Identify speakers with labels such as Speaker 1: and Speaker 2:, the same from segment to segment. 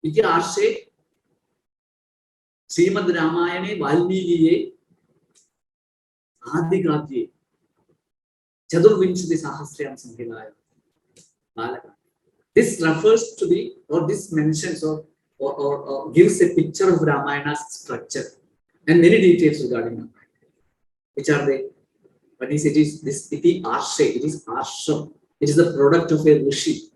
Speaker 1: iti arshe Srimad Ramayane Valmikiye Adi Kavye Chaturvinshati Sahasrayam Samhilaya Balakanda. This refers to the, or this mentions or gives a picture of Ramayana's structure and many details regarding Ramayana. Which are they? But it is this iti arshe, it is ashram. It is the product of a rishi.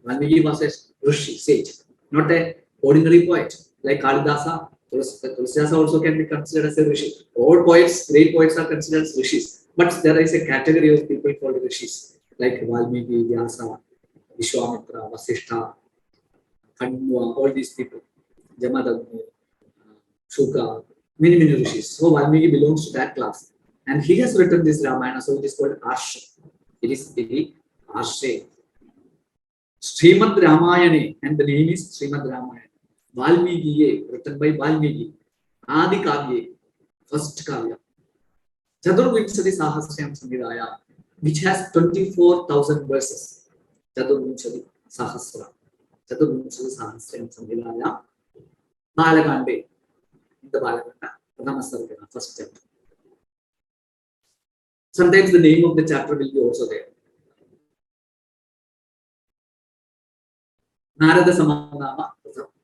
Speaker 1: Valmiki was a rishi, sage, not a ordinary poet like Kalidasa. Tulasdasa also can be considered as a rishi. All poets, great poets are considered as rishis. But there is a category of people called rishis, like Valmiki, Vyasa, Vishwamitra, Vasishtha, Kandwa, all these people, Jamadagni, Shuka, many rishis. So Valmiki belongs to that class. And he has written this Ramayana, so it is called Arsha. It is Arsha. Srimad Ramayane, and the name is Srimad Ramayana. Valmikiye, written by Valmiki. Adi Kavye, first Kavya. Chaturvinshati Sahasrayam Samhilaya, which has 24,000 verses. Chaturvinshati Sahasra. Chaturvinshati Sahasrayam Samhilaya. Balakande. In the Balakanda, Rāmāyaṇasaurabham, first chapter. Sometimes the name of the chapter will be also there. Narada Samadama,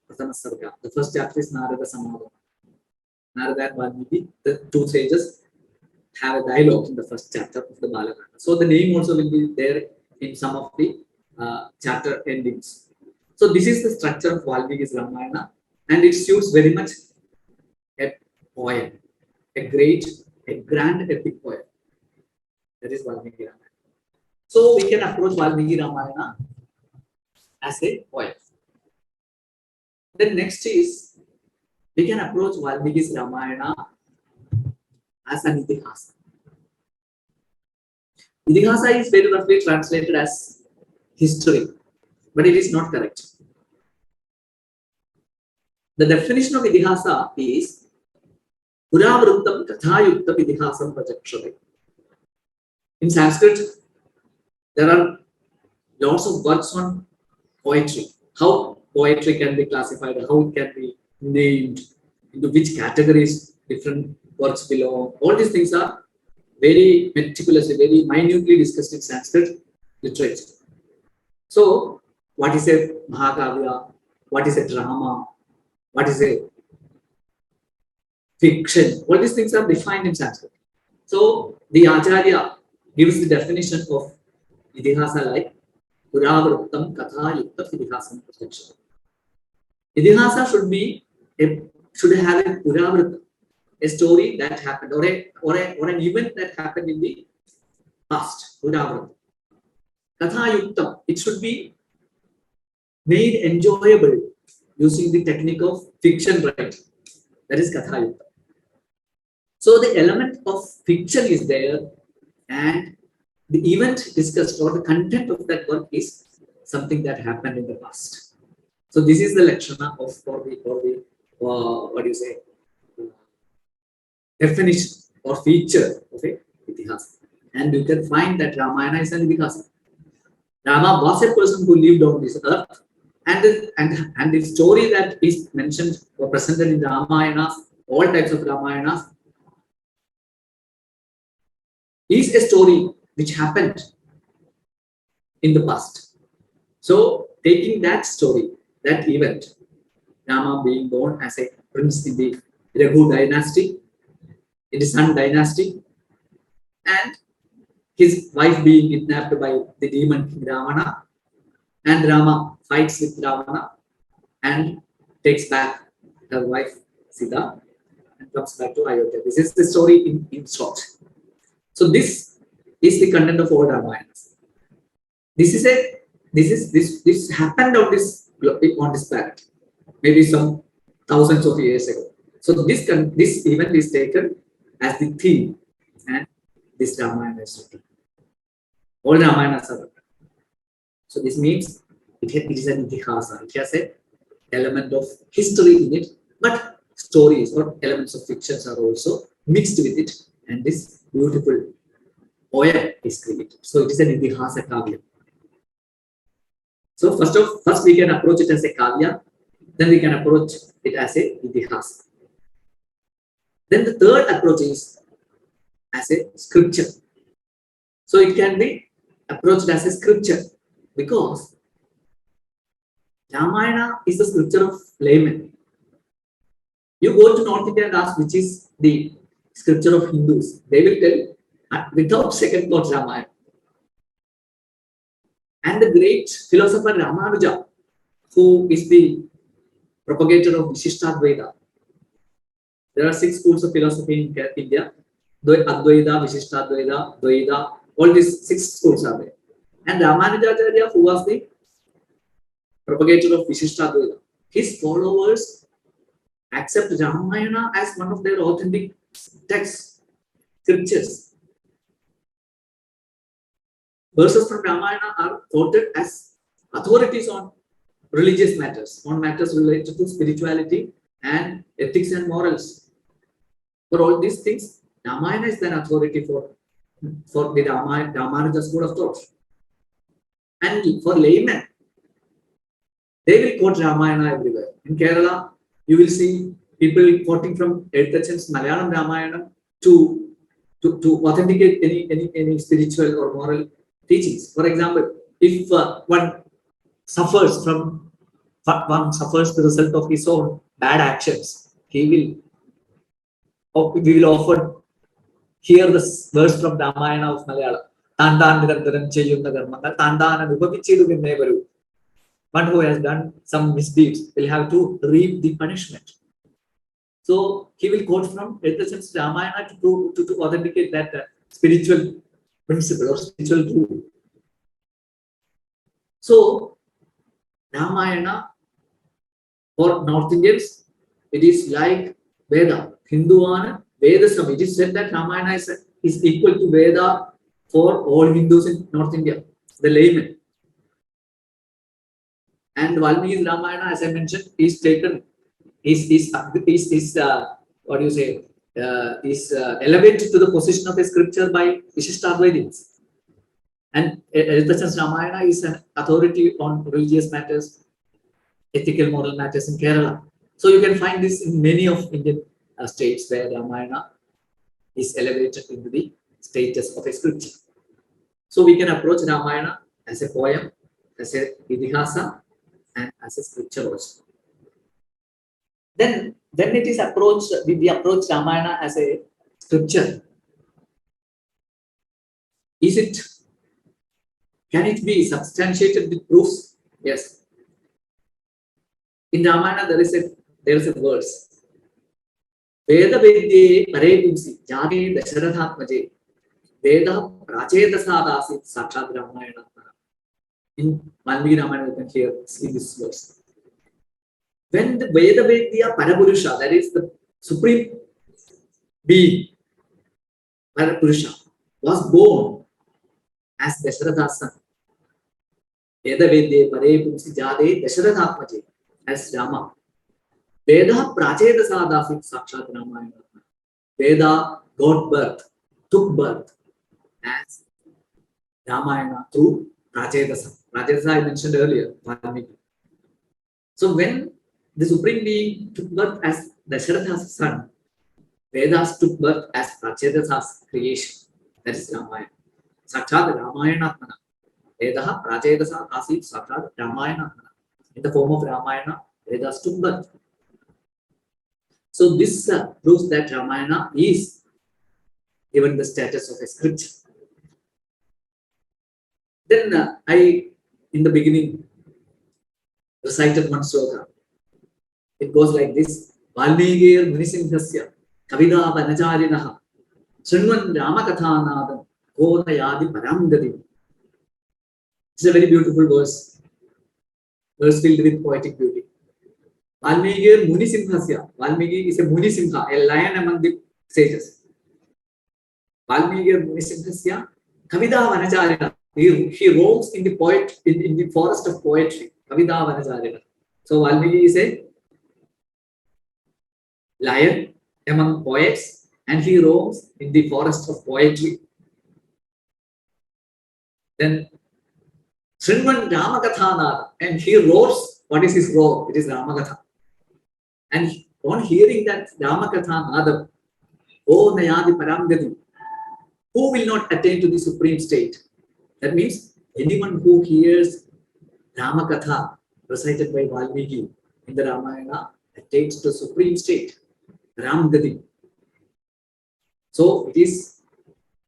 Speaker 1: the first chapter is Narada Samadama. Narada and Valmiki, the two sages, have a dialogue in the first chapter of the Balakanda. So the name also will be there in some of the chapter endings. So this is the structure of Valmiki's Ramayana, and it suits very much a poem, a grand epic poem. That is Valmiki Ramayana. So we can approach Valmiki Ramayana as a poem. Then next is, we can approach Valmiki's Ramayana as an Itihasa. Itihasa is very roughly translated as history, but it is not correct. The definition of Itihasa is Puravrittam Kathayuktam Itihasam Prajakshate. In Sanskrit, there are lots of works on poetry. How poetry can be classified, how it can be named, into which categories different works belong. All these things are very meticulously, very minutely discussed in Sanskrit literature. So, what is a Mahakavya? What is a drama? What is a fiction? All these things are defined in Sanskrit. So, the Acharya gives the definition of Itihasa like Puravrittam Kathayuktam Itihasam Prajakshate. Itihasa should have a Puravrittam, a story that happened, or an event that happened in the past. Puravrittam. Kathayuktam, it should be made enjoyable using the technique of fiction writing. That is Kathayuktam. So the element of fiction is there, and the event discussed or the content of that work is something that happened in the past. So this is the Lakshana of what do you say, definition or feature of a Itihasa. And you can find that Ramayana is an Itihasa. Rama was a person who lived on this earth, and the story that is mentioned or presented in Ramayanas, all types of Ramayanas, is a story which happened in the past. So, taking that story, that event, Rama being born as a prince in the Raghu dynasty, in the Sun dynasty, and his wife being kidnapped by the demon King Ravana, and Rama fights with Ravana and takes back her wife Sita and comes back to Ayodhya. This is the story in short. So this is the content of all Ramayanas. This happened on this planet, maybe some thousands of years ago. So this event is taken as the theme, and this Ramayana is written. All Ramayanas are written. So this means it is an Itihasa. It has an element of history in it, but stories or elements of fictions are also mixed with it, and this beautiful poem is created. So it is an Itihasa Kavya. So first we can approach it as a Kavya. then we can approach it as a itihasa. Then the third approach is as a scripture. So it can be approached as a scripture because Ramayana is the scripture of laymen. You go to North India and ask which is the scripture of Hindus. They will tell without second thought Ramayana. And the great philosopher Ramanuja, who is the propagator of Vishishtadvaita. There are 6 schools of philosophy in India. Advaita, Vishishtadvaita, Dvaita, all these 6 schools are there. And Ramanujacharya, who was the propagator of Vishishtadvaita, his followers accept Ramayana as one of their authentic texts, scriptures. Verses from Ramayana are quoted as authorities on religious matters, on matters related to spirituality and ethics and morals. For all these things, Ramayana is an authority for the Ramanuja school of thought. And for laymen, they will quote Ramayana everywhere. In Kerala, you will see people quoting from Edthachan's Malayalam Ramayana to authenticate any spiritual or moral teachings. For example, if one suffers the result of his own bad actions, we will often hear this verse from Ramayana of Malayalam. One who has done some misdeeds will have to reap the punishment. So he will quote from Edthachan's Ramayana to authenticate that spiritual principle or spiritual rule. So Ramayana for North Indians, it is like Veda. Hinduana, Veda Sam. It is said that Ramayana is equal to Veda for all Hindus in North India, the laymen. And Valmiki's Ramayana, as I mentioned, is taken, is elevated to the position of a scripture by Vishishtadvaitins. And Edthachan's Ramayana is an authority on religious matters, ethical, moral matters in Kerala. So you can find this in many of Indian states where Ramayana is elevated into the status of a scripture. So we can approach Ramayana as a poem, as a itihasa, and as a scripture also. Then when it is approached, we approach Ramayana as a scripture. Can it be substantiated with proofs? Yes. In Ramayana there is a verse. Veda Vedye Parepumsi Jade Dasharathatmaje Veda Prachedasadasi Sakshat Ramayana. In Valmiki Ramayana you can see this verse. When the Veda Vedya Parapurusha, that is the supreme being, Parapurusha, was born as Dasharatha's son. Veda Vedye Parepumsi Jade Dasharathatmaje as Rama. Veda Prachedasadasi Sakshat Ramayana. Veda took birth as Ramayana through Prachedasa. Prachedasa I mentioned earlier, Valmiki. So when the Supreme Being took birth as Dasharatha's son, Vedas took birth as Prachedasa's creation. That is Ramayana. Sakshat Ramayanatmana. Veda Prachedasa Asit Sakshat Ramayanatmana. In the form of Ramayana, Vedas took birth. So this proves that Ramayana is given the status of a scripture. Then in the beginning, recited one sloka. It goes like this: Valmikir Munisinghasya Kavida Vanacharinaha Srinvan Ramakatha Nadam Kodayadi Paramgadi. It's a very beautiful verse filled with poetic beauty. Valmikir Munisinghasya. Valmiki is a Munisingha, a lion among the sages. Valmikir Munisinghasya Kavida Vanacharina. He roams in the forest of poetry. Kavida Vanacharina. So Valmiki is a lion among poets, and he roams in the forest of poetry. Then Srinvan Ramakatha, and he roars. What is his roar? It is Ramakatha. And on hearing that Ramakatha Nadam, O Nayadi Paramgati, who will not attain to the supreme state? That means anyone who hears Ramakatha recited by Valmiki in the Ramayana attains to supreme state, Ramgati. So it is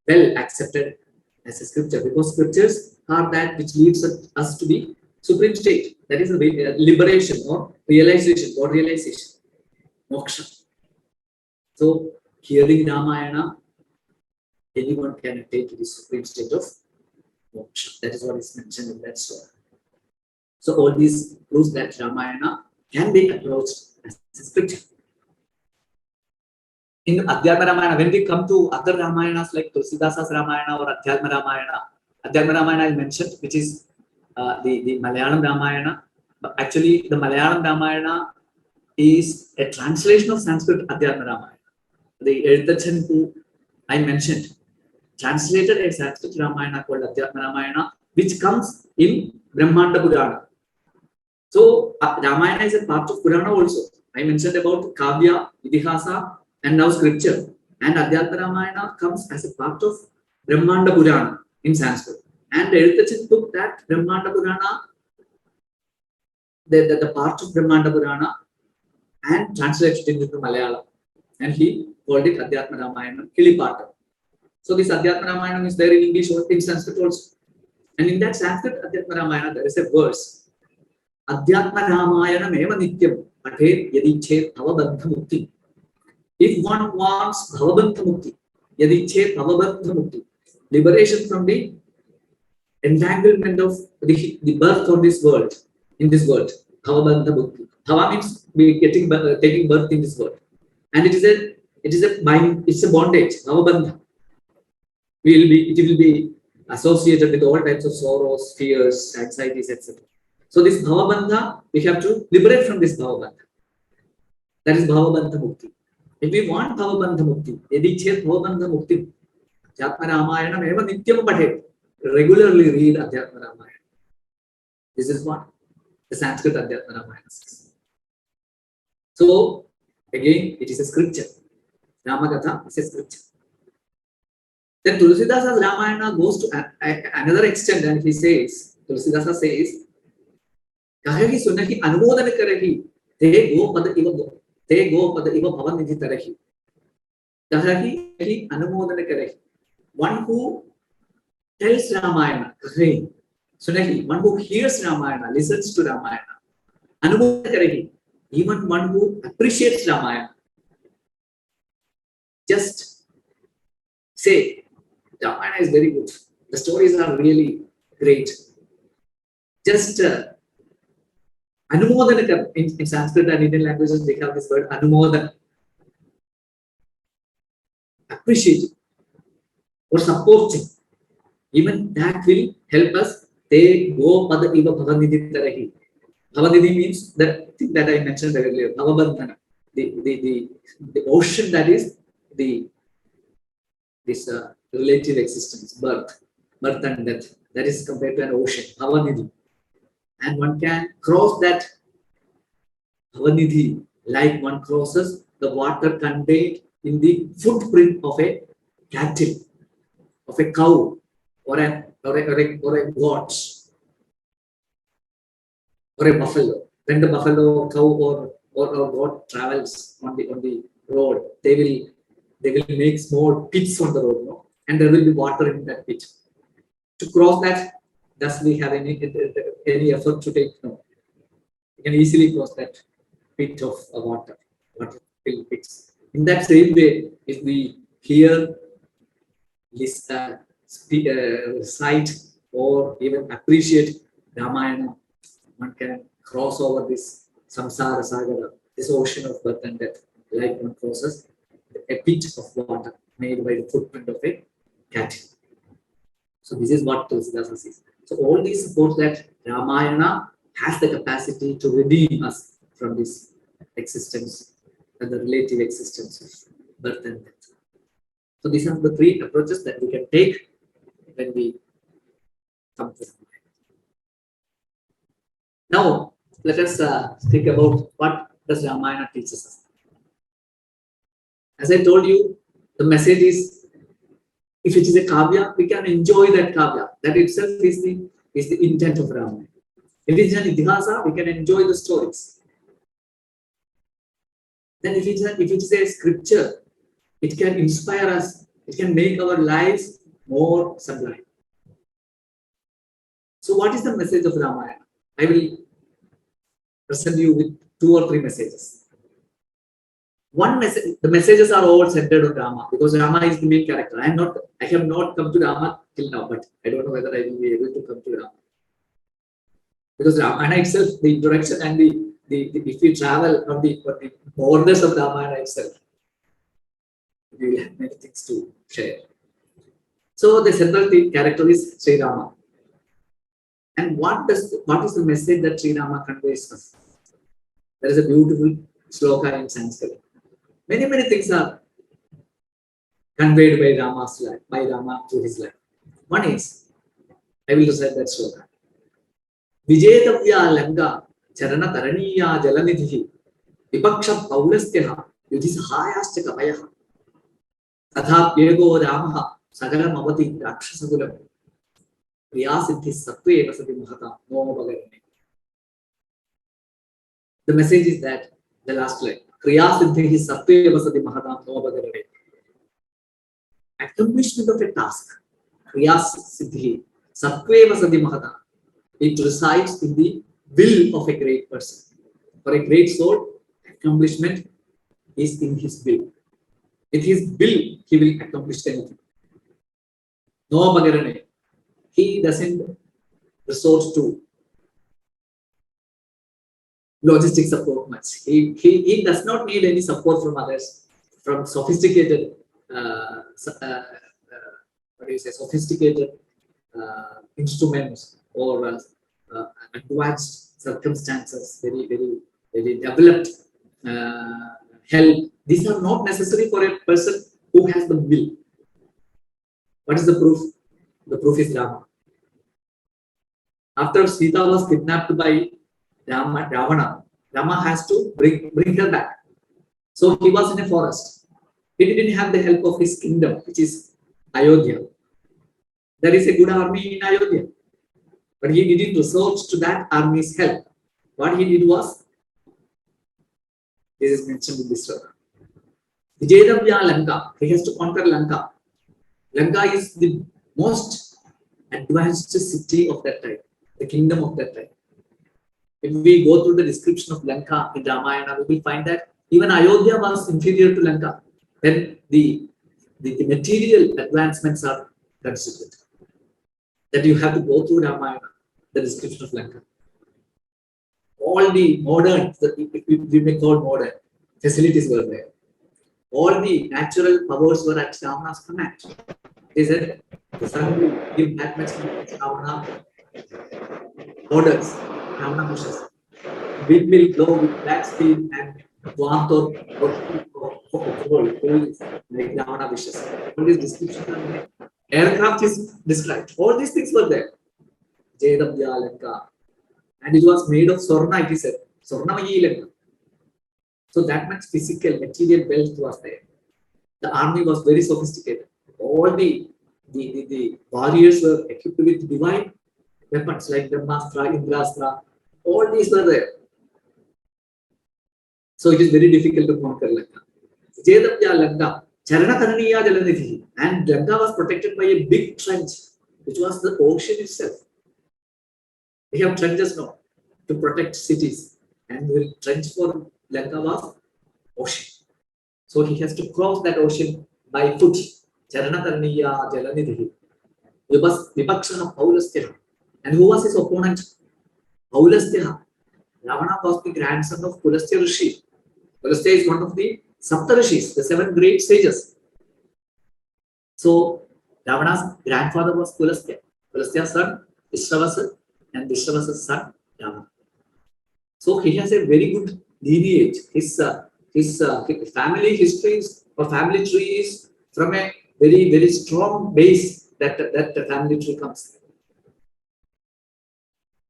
Speaker 1: well accepted as a scripture, because scriptures are that which leads us to the supreme state, that is the liberation or realization, moksha. So hearing Ramayana, anyone can attain to the supreme state of moksha. That is what is mentioned in that story. So all these proves that Ramayana can be approached as a scripture. In Adhyatma Ramayana, when we come to other Ramayanas like Tulsidasa's Ramayana or Adhyatma Ramayana is mentioned, which is the Malayalam Ramayana. But actually, the Malayalam Ramayana is a translation of Sanskrit Adhyatma Ramayana. The Edutachan who I mentioned translated a Sanskrit Ramayana called Adhyatma Ramayana, which comes in Brahmanda Purana. So Ramayana is a part of Purana also. I mentioned about Kavya, Idihasa, and now scripture. And Adhyatma Ramayana comes as a part of Brahmanda Purana in Sanskrit. And Edutachan took that Brahmanda Purana, the part of Brahmanda Purana, and translated it into Malayalam. And he called it Adhyatma Ramayana Kilipata. So this Adhyatma Ramayana is there in English or in Sanskrit also. And in that Sanskrit Adhyatma Ramayana, there is a verse. Adhyatma Ramayana Meva Nityam Pathet Yadichet Bhavabandha Mukti. If one wants Bhavabandha Mukti, Yadichet Bhavabandha Mukti, liberation from the entanglement of the birth on this world, in this world, Bhavabandha Mukti. Bhava means taking birth in this world. And it is a mind, it's a bondage, Bhavabandha. It will be associated with all types of sorrows, fears, anxieties, etc. So this Bhavabandha, we have to liberate from this Bhavabandha. That is Bhavabandha Mukti. If we want Bhavabandha Mukti, Yadichet Bhavabandha Mukti, Adhyatma Ramayana Meva Nityam Pathet. Regularly read Adhyatma Ramayana. This is what the Sanskrit Adhyatma Ramayana says. So again, it is a scripture. Ramakatha is a scripture. Then Tulsidasa's Ramayana goes to another extent, and he says, Tulsidasa says, Kahahi sunahi anumodana karahi, te go pada iva bhavanidhi tarahi. Kahahi anumodana karahi. One who tells Ramayana, Kahahi sunahi, one who hears Ramayana, listens to Ramayana, anumodana karahi, even one who appreciates Ramayana. Just say, Ramayana is very good. The stories are really great. Just Anumodana, in Sanskrit and Indian languages, they have this word Anumodana. Appreciating or supporting. Even that will help us. Te go pada iva bhavanidhi tarahi. Bhavanidhi means the thing that I mentioned earlier, Bhavabandhana. The ocean that is this relative existence, birth and death. That is compared to an ocean, Bhavanidhi. And one can cross that Bhavanidhi like one crosses the water contained in the footprint of a cattle, of a cow, or a goat, or a buffalo. When the buffalo, or cow, or goat travels on the road, they will make small pits on the road, no? And there will be water in that pit. To cross that, does we have any effort to take? No. You can easily cross that pit of water filled pits. In that same way, if we hear, recite, or even appreciate Ramayana, one can cross over this samsara sagara, this ocean of birth and death, like one crosses a pit of water made by the footprint of a cat. So this is what Tulsidasa says. So all these support that Ramayana has the capacity to redeem us from this existence and the relative existence of birth and death. So these are the three approaches that we can take when we come to Ramayana. Now let us speak about what does Ramayana teaches us? As I told you, the message is, if it is a kavya, we can enjoy that kavya. That itself is the intent of Ramayana. If it is an idihasa, we can enjoy the stories. Then if it is a scripture, it can inspire us. It can make our lives more sublime. So what is the message of Ramayana? I will present you with 2 or 3 messages. One message, the messages are all centered on Rama, because Rama is the main character. I have not come to Rama till now, but I don't know whether I will be able to come to Rama. Because Ramayana itself, the introduction and if we travel on the borders of Ramayana itself, we will have many things to share. So the central character is Sri Rama. And what is the message that Sri Rama conveys us? There is a beautiful sloka in Sanskrit. Many things are conveyed by Rama's life, by Rama through his life. One is, I will recite that sloka. Vijetavya langa charana taraniya jalanidhi vipaksha paulastyaha yudhisahayascha kapayaha tatha yego ramaha sagalam avati rakshasagulam priyasiddhi sattve vasati mahata nomabagarane. The message is that, the last line, Kriyasiddhi sattve vasati mahata nomabagarane. Accomplishment of a task, Kriyasiddhi sattve vasati mahata. It resides in the will of a great person. For a great soul, accomplishment is in his will. With his will, he will accomplish anything. No bagarane. He doesn't resort to logistic support much. He does not need any support from others, from sophisticated, sophisticated instruments or advanced circumstances, very developed help. These are not necessary for a person who has the will. What is the proof? The proof is Rama. After Sita was kidnapped by Ravana, Rama has to bring her back. So he was in a forest. He didn't have the help of his kingdom, which is Ayodhya. There is a good army in Ayodhya. But he didn't resort to that army's help. What he did was, this is mentioned in this story. Vijetavya Lanka. He has to conquer Lanka. Lanka is the most advanced city of that time, the kingdom of that time. If we go through the description of Lanka in Ramayana, we will find that even Ayodhya was inferior to Lanka. Then the material advancements are considered. That you have to go through Ramayana, the description of Lanka. All the modern, we may call modern, facilities were there. All the natural powers were at Ravana's command. They said, the sun will give that much Ravana orders, Ravana wishes. Wind will blow with black speed and warmth or cold, like Ravana wishes. All these descriptions are there. Aircraft is described. All these things were there. Jedavya Lanka. And it was made of Sorna, it is said. Sornamayi Lanka. So that much physical, material wealth was there. The army was very sophisticated. All the warriors were equipped with divine weapons like Brahmastra, Indrastra. All these were there. So it is very difficult to conquer Lanka. Jedavya Lanka. Charana Karaniya Jalanidhi. And Lanka was protected by a big trench, which was the ocean itself. We have trenches now to protect cities. And the trench for Lanka was ocean. So he has to cross that ocean by foot. Charana Karaniya Jalanidhi. Vipakshana Paulastyaha. And who was his opponent? Paulastyaha. Ravana was the grandson of Pulastya Rishi. Pulastya is one of the Saptarishis, the 7 great sages. So Ravana's grandfather was Pulastya. Pulastya's son, Vishravasa, and Vishravas's son, Rama. So he has a very good lineage. His family histories or family tree is from a very strong base that the family tree comes.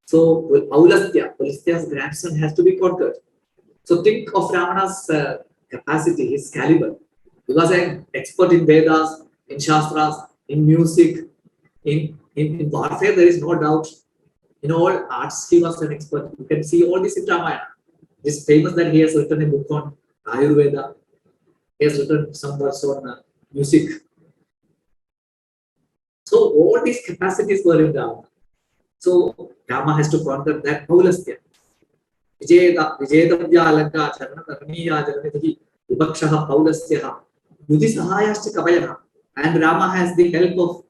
Speaker 1: So Paulastya's grandson has to be conquered. So think of Ravana's capacity, his caliber. He was an expert in Vedas, in Shastras, in music, in warfare, there is no doubt. In all arts, he was an expert. You can see all this in Ramayana. It's famous that he has written a book on Ayurveda. He has written some works on music. So all these capacities were in Rama. So Rama has to conquer that Paulastya. Vijayadavya alanka charana dharmiya jaganatihi vipakshaha Paulastyaha yudhi sahayascha kapayaha. And Rama has the help of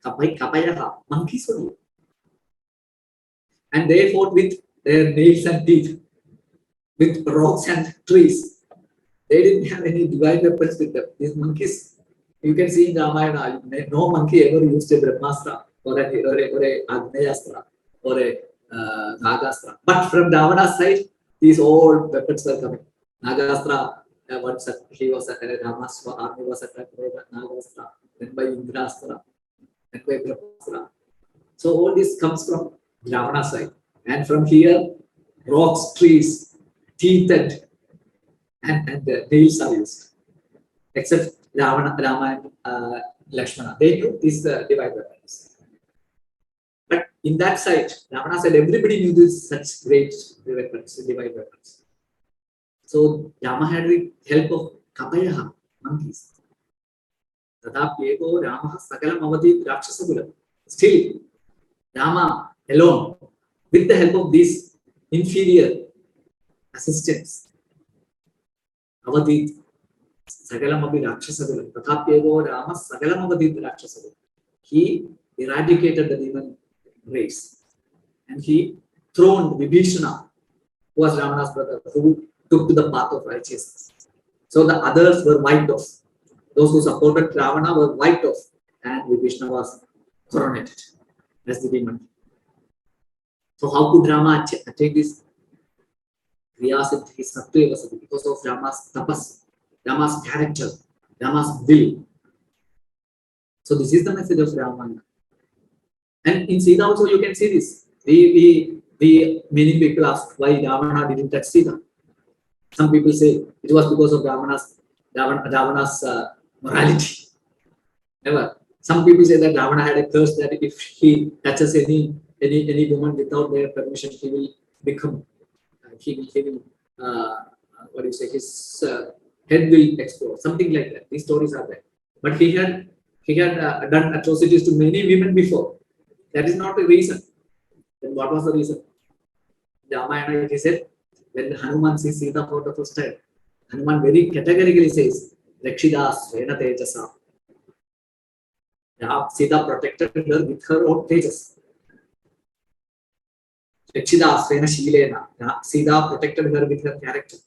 Speaker 1: kapayaha, monkeys only. And they fought with their nails and teeth, with rocks and trees. They didn't have any divine weapons with them. These monkeys, you can see in Ramayana, no monkey ever used a Brahmastra or a Agneyastra or a Nagastra. But from Ravana's side, these all weapons were coming. Nagastra, once he was Rama's army was attacked by Nagastra, then by Indrastra, then by Brahmastra. So all this comes from Ravana's side. And from here, rocks, trees, teeth and nails are used. Except Rama and Lakshmana. They knew these divine weapons. But in that side, Ravana said everybody knew this such great weapons, divine weapons. So Rama had the help of Kapayaha, monkeys. Tadapyego Rama Sakalam Avadhi Rakshasakulam. Still, Rama alone, with the help of these inferior assistants, Avadhi Sagalam Abhi Rakshasakulam. Tadapyego Rama Sagalam Avadhi Rakshasakulam. He eradicated the demon race. And he throned Vibhishana, who was Ravana's brother, who took to the path of righteousness. So the others were wiped off. Those who supported Ravana were wiped off, and Vibhishana was coronated as the demon. So how could Rama attain this? Because of Rama's tapas, Rama's character, Rama's will. So this is the message of Ramayana. And in Sita also you can see this. Many people ask why Ravana didn't touch Sita. Some people say it was because of Ravana's morality. Never. Some people say that Ravana had a curse that if he touches any woman without their permission, he will become. What do you say? His head will explode. Something like that. These stories are there. But he had done atrocities to many women before. That is not a reason. Then what was the reason? Ramayana, he said, when Hanuman sees Sita for the first time, Hanuman very categorically says, Rakshida Svena Tejasa. Sita protected her with her own tejas. Rakshida Svena Shilena. Sita protected her with her character.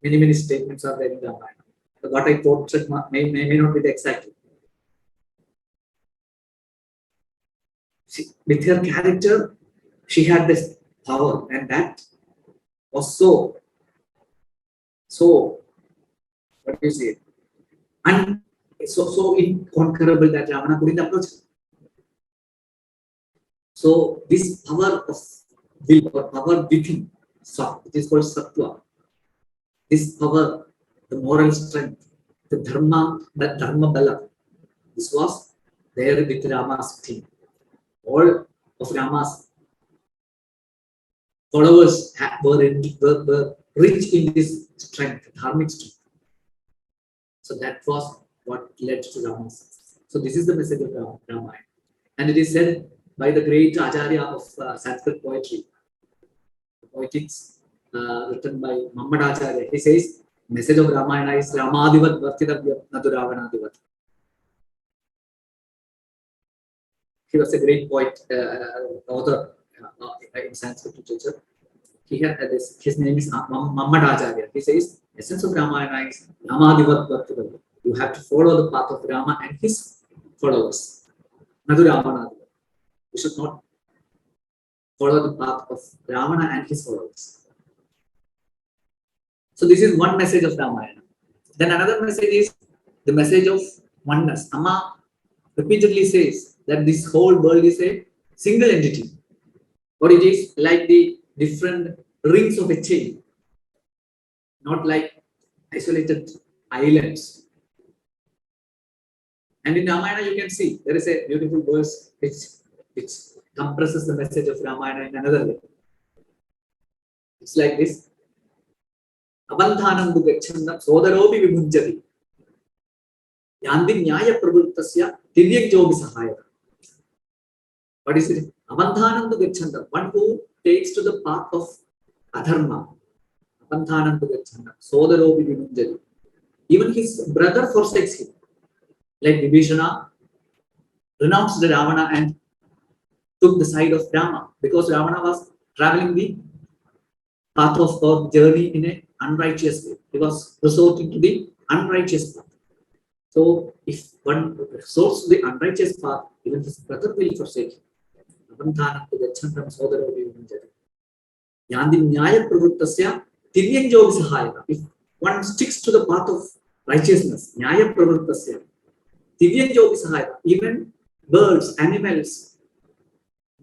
Speaker 1: Many statements are there in Ramayana. But what I quoted may not be the exact. With her character, she had this power, and that was so what do you say? And so inconquerable that Ravana couldn't approach her. So this power of will or power within, it is called sattva. This power, the moral strength, the dharma bala, this was there with Rama's team. All of Rama's followers were rich in this strength, dharmic strength. So that was what led to Rama's success. So this is the message of Ramayana. And it is said by the great Acharya of Sanskrit poetry, poetics written by Acharya. He says, message of Ramayana is Ramadivat Vartitavya Nadu Ravanadivat. He was a great poet, author in Sanskrit literature. He had this. His name is Acharya. He says, essence of Ramayana is Ramadivat Vartitavya. You have to follow the path of Rama and his followers. Nadu Ravanadivat. You should not follow the path of Ravana and his followers. So this is one message of Ramayana. Then another message is the message of oneness. Amma repeatedly says that this whole world is a single entity. Or it is like the different rings of a chain. not like isolated islands. And in Ramayana, you can see there is a beautiful verse which compresses the message of Ramayana in another way. It's like this. Abandhanam tu gacchanda sodaropi vibhunjati. Yandi nyaya pravrittasya tiryakjobi sahaya. What is it? Abandhanam tu gacchanda. One who takes to the path of adharma. Abandhanam tu gacchanda sodaropi vibhunjati. Even his brother forsakes him. Like Vibhishana renounced the Ravana and took the side of Rama because Ravana was traveling the path of or journey in an unrighteous way. He was resorting to the unrighteous path. So if one resorts to the unrighteous path, even his brother will forsake him. If one sticks to the path of righteousness, nyaya pravrittasya, even birds, animals,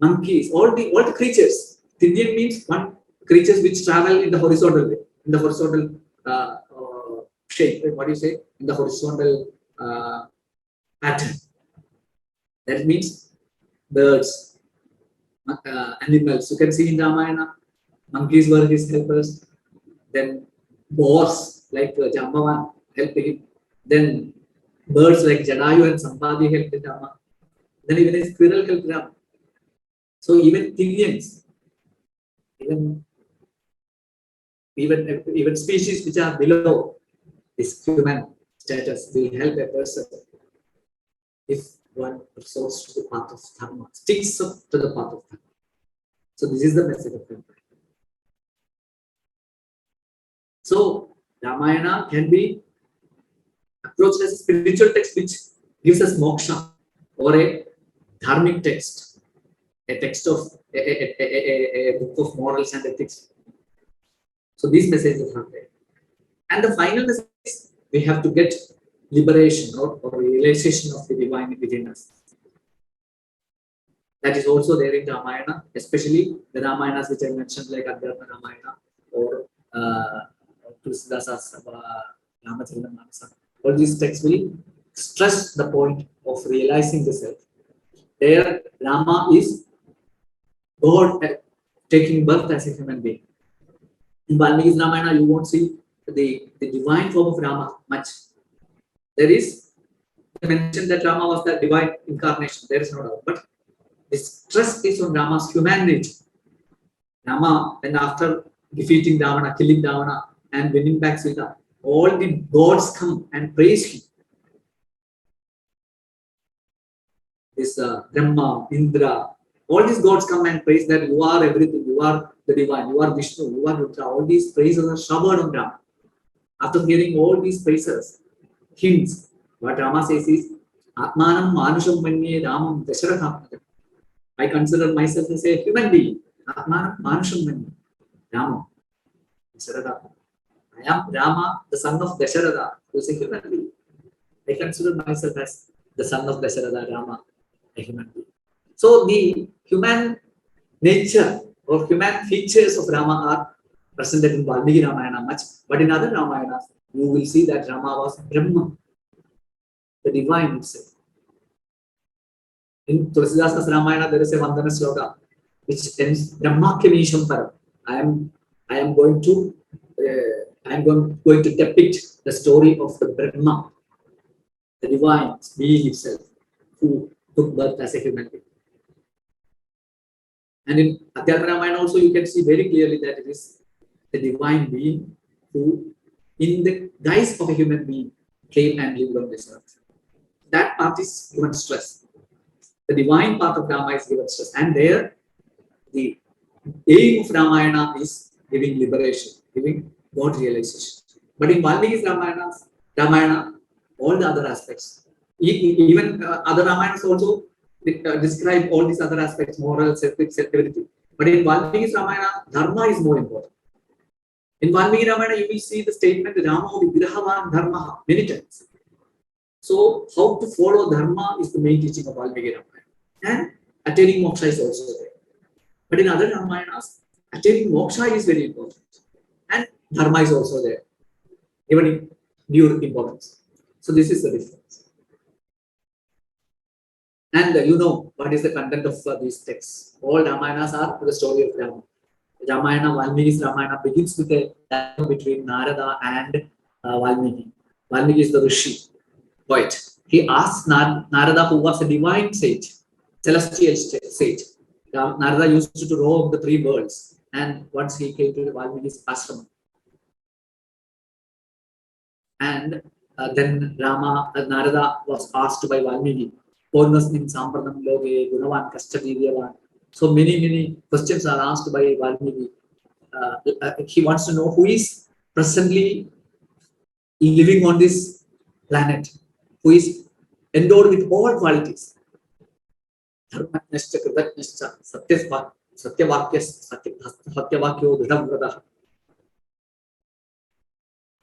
Speaker 1: monkeys, all the creatures. Tiryan means one creatures which travel in the horizontal way, in the horizontal shape. What do you say? In the horizontal pattern. That means birds, animals. You can see in Ramayana, monkeys were his helpers. Then boars like Jambavan helped him. Then birds like Jadayu and Sambhavi helped Rama. Then even a squirrel helped Rama. So even Tiryans, even species which are below this human status will help a person if one resorts to the path of dharma, sticks up to the path of dharma. So this is the message of Ramayana. So Ramayana can be approached as a spiritual text which gives us moksha, or a dharmic text, a text of a book of morals and ethics. So these messages are there. And the final message is we have to get liberation or realization of the divine within us. That is also there in Ramayana, especially the Ramayanas which I mentioned, like Adhyatma Ramayana or Tulsidasa's Rāmāyaṇasaurabham. All these texts will stress the point of realizing the self. There, Rama is God taking birth as a human being. In Valmiki's Ramayana, you won't see the divine form of Rama much. There is mention that Rama was the divine incarnation. There is no doubt. But the stress is on Rama's human nature. Rama, and after defeating Ravana, killing Ravana, and winning back Sita, all the gods come and praise him. This Brahma, Indra, all these gods come and praise that you are everything, you are the divine, you are Vishnu, you are Rudra. All these praises are showered on Rama. After hearing all these praises, hymns, what Rama says is, Atmanam Manusham Manye Ramam Dasharatha. I consider myself as a human being. Atmanam Manusham Manye Ramam Dasharatha. I am Rama, the son of Dasharatha, who is a human being. I consider myself as the son of Dasharatha, Rama, a human being. So the human nature or human features of Rama are presented in Valmiki Ramayana much, but in other Ramayanas, you will see that Rama was Brahma, the divine himself. In Tulsidasa's Ramayana, there is a Vandana sloka which ends Brahmakyamisham Param. I am going to depict the story of the Brahma, the divine being itself, who took birth as a human being. And in Adhyatma Ramayana also, you can see very clearly that it is the divine being who, in the guise of a human being, came and lived on this earth. That part is given stress. The divine part of Rama is given stress. And there, the aim of Ramayana is giving liberation, giving God realization. But in Valmiki's Ramayana, all the other aspects, even other Ramayanas also describe all these other aspects, morals, ethics, everything. But in Valmiki's Ramayana, dharma is more important. In Valmiki Ramayana, you will see the statement Rama Vigrahavan Dharma many times. So, how to follow dharma is the main teaching of Valmiki Ramayana. And attaining moksha is also there. But in other Ramayanas, attaining moksha is very important. And dharma is also there. even in due importance. So this is the difference. And you know what is the content of these texts. All Ramayanas are the story of Rama. Ramayana, Valmiki's Ramayana begins with a dialogue between Narada and Valmiki. Valmiki is the Rishi, poet. He asks Narada, who was a divine sage, celestial sage. Narada used to roam the three worlds, and once he came to Valmiki's ashram. And then Narada was asked by Valmiki, Purnasmin Sampranam Loge, Gunavan Kashtaviryavan. So many questions are asked by Valmiki. He wants to know who is presently living on this planet, who is endowed with all qualities. Dharmatnascha, Kritatnascha, Satyavakyo, Dhidamvrataha.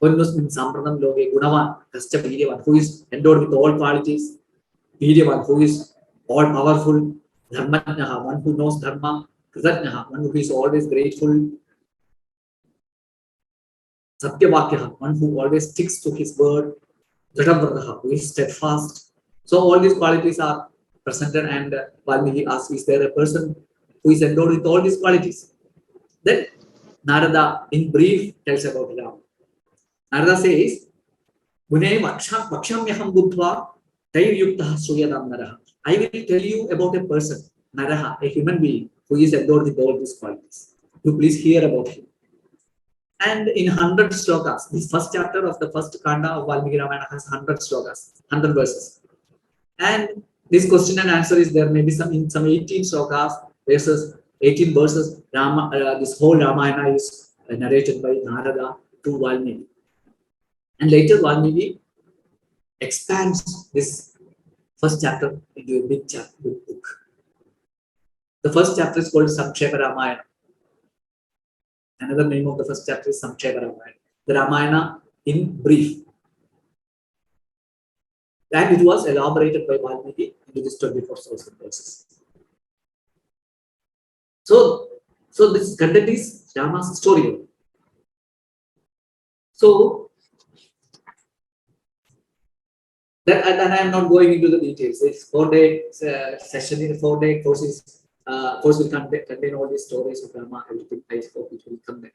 Speaker 1: Purnasmin Sampranam Loge, Gunavan Kashtaviryavan, who is endowed with all qualities. Viryavan, who is all powerful. Dharmanyaha, one who knows dharma. Kritatnyaha, one who is always grateful. Satyavakyaha, one who always sticks to his word. Dhidamvrataha, who is steadfast. So all these qualities are presented, and Valmiki asks, is there a person who is endowed with all these qualities? Then Narada, in brief, tells about Rama. Narada says, Mune vakshamyaham buddhva tairyuktaha suyadam naraha. I will tell you about a person, Naraha, a human being, who is endowed with all these qualities. You please hear about him. And in 100 slokas, this first chapter of the first kanda of Valmiki Ramayana has 100 slokas, 100 verses. And this question and answer is there, maybe in some 18 slokas, verses, 18 verses. This whole Ramayana is narrated by Narada to Valmiki. And later Valmiki expands this first chapter into a big book. The first chapter is called Samkshepa Ramayana. Another name of the first chapter is Samkshepa Ramayana. The Ramayana in brief. And it was elaborated by Valmiki into this 24,000 verses. So this content is Rama's story. So that, and I am not going into the details. It's 4-day session in a 4-day course. Course will contain all these stories of Rama. Everything. I hope it will come there.